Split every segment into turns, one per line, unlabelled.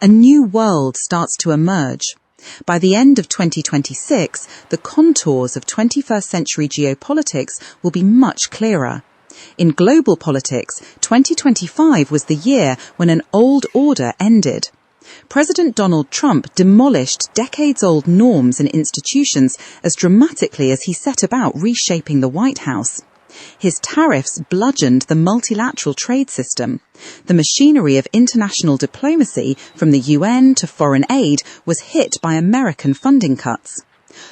A new world starts to emerge. By the end of 2026, the contours of 21st century geopolitics will be much clearer. In global politics, 2025 was the year when an old order ended. President Donald Trump demolished decades-old norms and institutions as dramatically as he set about reshaping the White House. His tariffs bludgeoned the multilateral trade system. The machinery of international diplomacy, from the UN to foreign aid, was hit by American funding cuts.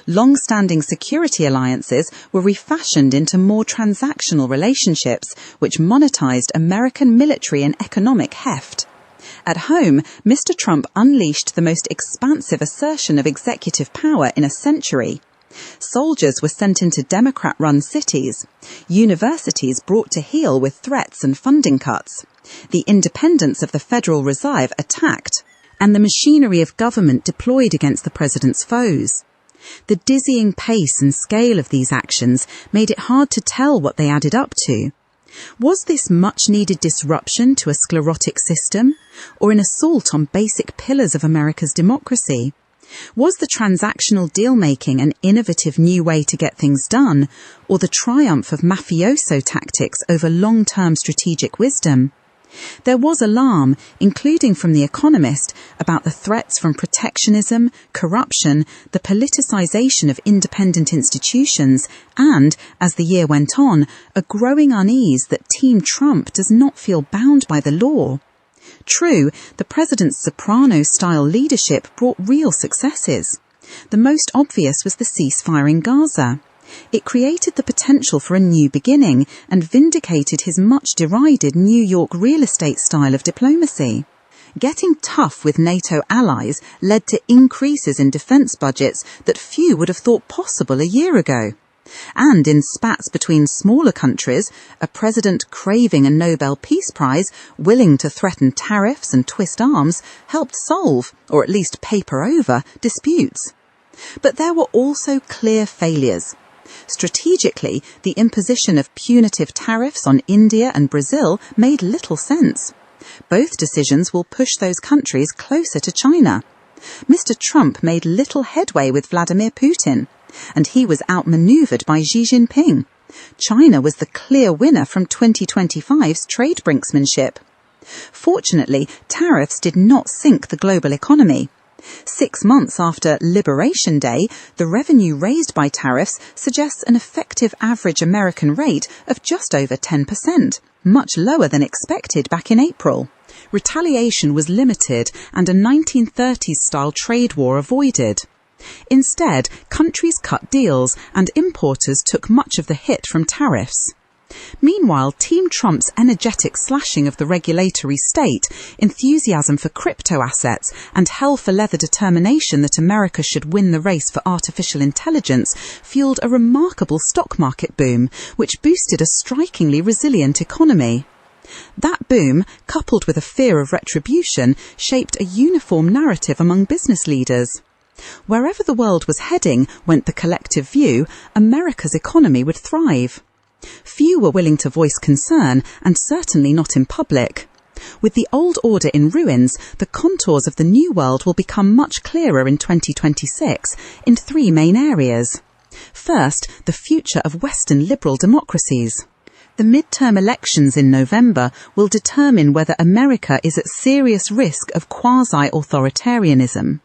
Long-standing security alliances were refashioned into more transactional relationships, which monetized American military and economic heft. At home, Mr. Trump unleashed the most expansive assertion of executive power in a century. Soldiers were sent into Democrat-run cities. Universities brought to heel with threats and funding cuts. The independence of the Federal Reserve attacked, and the machinery of government deployed against the president's foes. The dizzying pace and scale of these actions made it hard to tell what they added up to. Was this much-needed disruption to a sclerotic system, or an assault on basic pillars of America's democracy? Was the transactional deal-making an innovative new way to get things done, or the triumph of mafioso tactics over long-term strategic wisdom? There was alarm, including from The Economist, about the threats from protectionism, corruption, the politicization of independent institutions, and, as the year went on, a growing unease that Team Trump does not feel bound by the law. True, the president's soprano-style leadership brought real successes. The most obvious was the ceasefire in Gaza. It created the potential for a new beginning and vindicated his much-derided New York real estate style of diplomacy. Getting tough with NATO allies led to increases in defence budgets that few would have thought possible a year ago. And in spats between smaller countries, a president craving a Nobel Peace Prize, willing to threaten tariffs and twist arms, helped solve, or at least paper over, disputes. But there were also clear failures. Strategically, the imposition of punitive tariffs on India and Brazil made little sense. Both decisions will push those countries closer to China. Mr. Trump made little headway with Vladimir Putin, and he was outmaneuvered by Xi Jinping. China was the clear winner from 2025's trade brinksmanship. Fortunately, tariffs did not sink the global economy. 6 months after Liberation Day, the revenue raised by tariffs suggests an effective average American rate of just over 10%, much lower than expected back in April. Retaliation was limited and a 1930s-style trade war avoided. Instead, countries cut deals and importers took much of the hit from tariffs. Meanwhile, Team Trump's energetic slashing of the regulatory state, enthusiasm for crypto assets, and hell-for-leather determination that America should win the race for artificial intelligence fueled a remarkable stock market boom, which boosted a strikingly resilient economy. That boom, coupled with a fear of retribution, shaped a uniform narrative among business leaders. Wherever the world was heading, went the collective view, America's economy would thrive. Few were willing to voice concern, and certainly not in public. With the old order in ruins, the contours of the new world will become much clearer in 2026 in 3 main areas. First, the future of Western liberal democracies. The midterm elections in November will determine whether America is at serious risk of quasi-authoritarianism.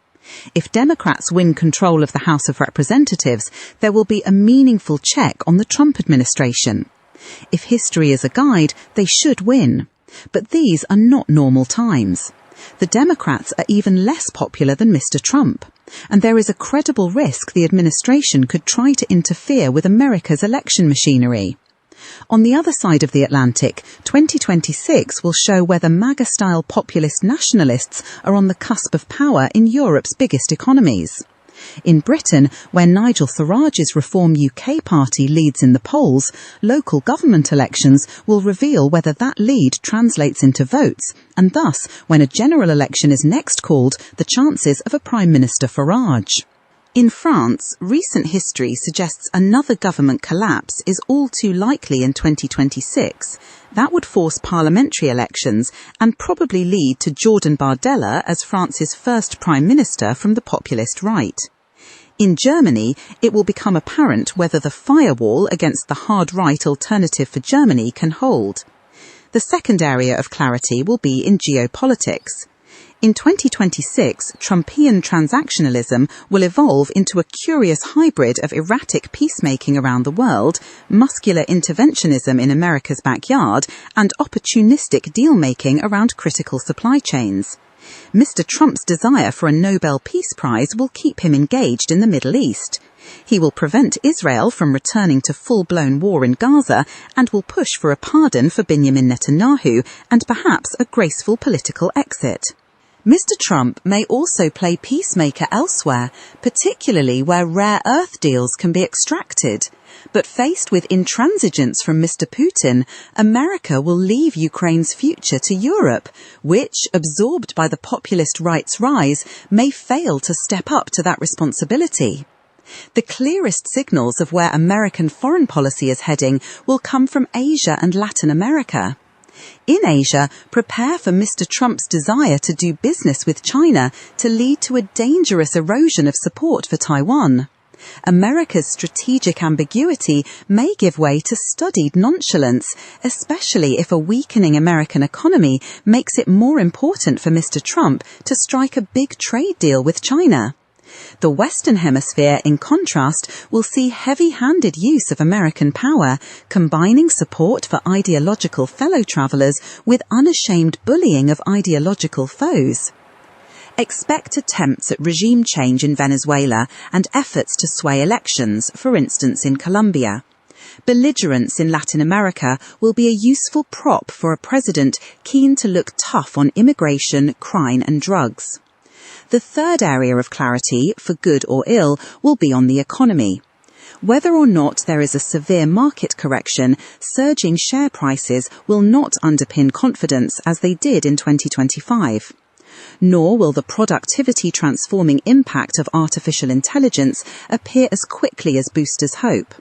If Democrats win control of the House of Representatives, there will be a meaningful check on the Trump administration. If history is a guide, they should win. But these are not normal times. The Democrats are even less popular than Mr. Trump, and there is a credible risk the administration could try to interfere with America's election machinery. On the other side of the Atlantic, 2026 will show whether MAGA-style populist nationalists are on the cusp of power in Europe's biggest economies. In Britain, where Nigel Farage's Reform UK party leads in the polls, local government elections will reveal whether that lead translates into votes, and thus, when a general election is next called, the chances of a Prime Minister Farage. In France, recent history suggests another government collapse is all too likely in 2026. That would force parliamentary elections and probably lead to Jordan Bardella as France's first prime minister from the populist right. In Germany, it will become apparent whether the firewall against the hard right Alternative for Germany can hold. The second area of clarity will be in geopolitics. In 2026, Trumpian transactionalism will evolve into a curious hybrid of erratic peacemaking around the world, muscular interventionism in America's backyard, and opportunistic deal-making around critical supply chains. Mr. Trump's desire for a Nobel Peace Prize will keep him engaged in the Middle East. He will prevent Israel from returning to full-blown war in Gaza and will push for a pardon for Benjamin Netanyahu and perhaps a graceful political exit. Mr. Trump may also play peacemaker elsewhere, particularly where rare earth deals can be extracted. But faced with intransigence from Mr. Putin, America will leave Ukraine's future to Europe, which, absorbed by the populist right's rise, may fail to step up to that responsibility. The clearest signals of where American foreign policy is heading will come from Asia and Latin America. In Asia, prepare for Mr. Trump's desire to do business with China to lead to a dangerous erosion of support for Taiwan. America's strategic ambiguity may give way to studied nonchalance, especially if a weakening American economy makes it more important for Mr. Trump to strike a big trade deal with China. The Western Hemisphere, in contrast, will see heavy-handed use of American power, combining support for ideological fellow travellers with unashamed bullying of ideological foes. Expect attempts at regime change in Venezuela and efforts to sway elections, for instance in Colombia. Belligerence in Latin America will be a useful prop for a president keen to look tough on immigration, crime and drugs. The third area of clarity, for good or ill, will be on the economy. Whether or not there is a severe market correction, surging share prices will not underpin confidence as they did in 2025. Nor will the productivity-transforming impact of artificial intelligence appear as quickly as boosters hope.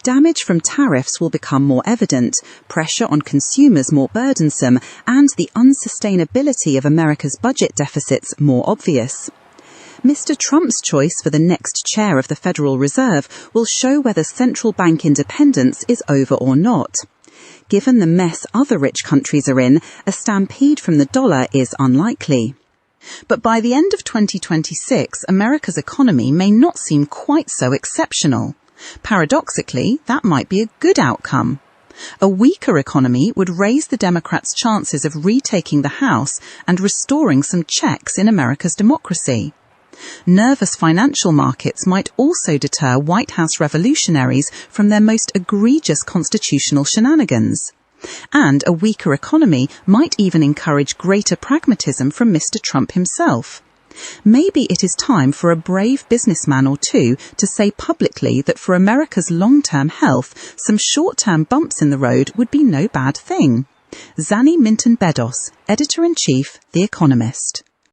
Damage from tariffs will become more evident, pressure on consumers more burdensome, and the unsustainability of America's budget deficits more obvious. Mr. Trump's choice for the next chair of the Federal Reserve will show whether central bank independence is over or not. Given the mess other rich countries are in, a stampede from the dollar is unlikely. But by the end of 2026, America's economy may not seem quite so exceptional. Paradoxically, that might be a good outcome. A weaker economy would raise the Democrats' chances of retaking the House and restoring some checks in America's democracy. Nervous financial markets might also deter White House revolutionaries from their most egregious constitutional shenanigans. And a weaker economy might even encourage greater pragmatism from Mr. Trump himself. Maybe it is time for a brave businessman or two to say publicly that for America's long-term health, some short-term bumps in the road would be no bad thing. Zanny Minton Bedos, Editor-in-Chief, The Economist.